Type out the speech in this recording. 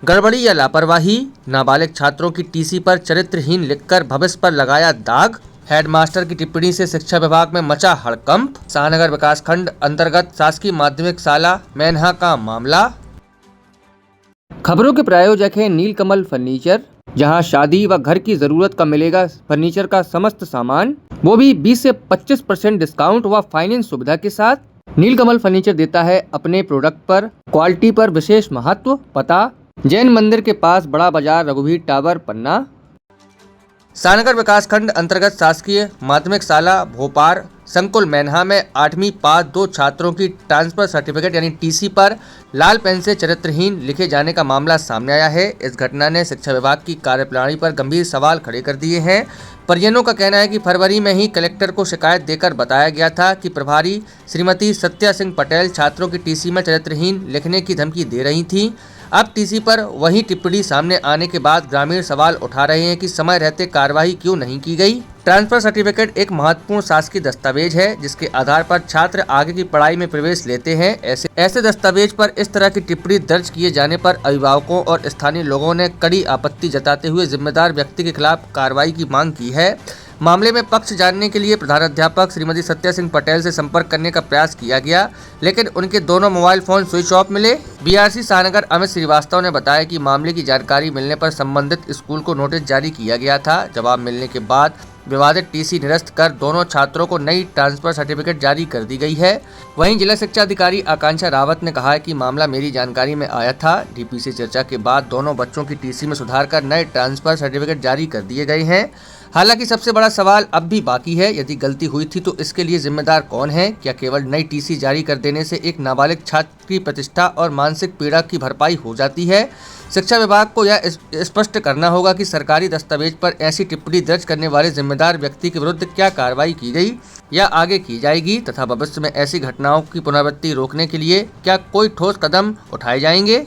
गड़बड़ी या लापरवाही, नाबालिग छात्रों की टीसी पर चरित्रहीन लिखकर भविष्य पर लगाया दाग, हेडमास्टर की टिप्पणी से शिक्षा विभाग में मचा हड़कंप, शाहनगर विकासखंड अंतर्गत शासकीय माध्यमिक शाला मैनहा का मामला। खबरों के प्रायोजक हैं नीलकमल फर्नीचर, जहां शादी व घर की जरूरत का मिलेगा फर्नीचर का समस्त सामान, वो भी 20 से 25% डिस्काउंट व फाइनेंस सुविधा के साथ। नीलकमल फर्नीचर देता है अपने प्रोडक्ट पर क्वालिटी पर विशेष महत्व। पता जैन मंदिर के पास, बड़ा बाजार, रघुवीर टावर, पन्ना। शाहनगर विकासखंड अंतर्गत शासकीय माध्यमिक शाला भोपार संकुल मैनहा में 8वीं पास 2 छात्रों की ट्रांसफर सर्टिफिकेट यानी टीसी पर लाल पेन से चरित्रहीन लिखे जाने का मामला सामने आया है। इस घटना ने शिक्षा विभाग की कार्यप्रणाली पर गंभीर सवाल खड़े कर दिए हैं। परिजनों का कहना है कि फरवरी में ही कलेक्टर को शिकायत देकर बताया गया था कि प्रभारी श्रीमती सत्या सिंह पटेल छात्रों की टीसी में चरित्रहीन लिखने की धमकी दे रही थी। अब टीसी पर वही टिप्पणी सामने आने के बाद ग्रामीण सवाल उठा रहे हैं कि समय रहते कार्रवाई क्यों नहीं की गई। ट्रांसफर सर्टिफिकेट एक महत्वपूर्ण शासकीय दस्तावेज है जिसके आधार पर छात्र आगे की पढ़ाई में प्रवेश लेते हैं। ऐसे दस्तावेज पर इस तरह की टिप्पणी दर्ज किए जाने पर अभिभावकों और स्थानीय लोगों ने कड़ी आपत्ति जताते हुए जिम्मेदार व्यक्ति के खिलाफ कार्रवाई की मांग की है। मामले में पक्ष जानने के लिए प्रधानाध्यापक श्रीमती सत्या सिंह पटेल से संपर्क करने का प्रयास किया गया, लेकिन उनके दोनों मोबाइल फोन स्विच ऑफ मिले। बीआरसी शाहनगर अमित श्रीवास्तव ने बताया कि मामले की जानकारी मिलने पर संबंधित स्कूल को नोटिस जारी किया गया था। जवाब मिलने के बाद विवादित टीसी निरस्त कर दोनों छात्रों को नई ट्रांसफर सर्टिफिकेट जारी कर दी गई है। वहीं जिला शिक्षा अधिकारी आकांक्षा रावत ने कहा है कि मामला मेरी जानकारी में आया था। डीपी से चर्चा के बाद दोनों बच्चों की टीसी में सुधार कर नए ट्रांसफर सर्टिफिकेट जारी कर दिए गए हैं। हालांकि सबसे बड़ा सवाल अब भी बाकी है, यदि गलती हुई थी तो इसके लिए जिम्मेदार कौन है? क्या केवल नई टीसी जारी कर देने से एक नाबालिग छात्र की प्रतिष्ठा और मानसिक पीड़ा की भरपाई हो जाती है? शिक्षा विभाग को यह स्पष्ट करना होगा कि सरकारी दस्तावेज पर ऐसी टिप्पणी दर्ज करने वाले जिम्मेदार व्यक्ति के विरुद्ध क्या कार्रवाई की गई या आगे की जाएगी तथा भविष्य में ऐसी घटनाओं की पुनरावृत्ति रोकने के लिए क्या कोई ठोस कदम उठाए जाएंगे।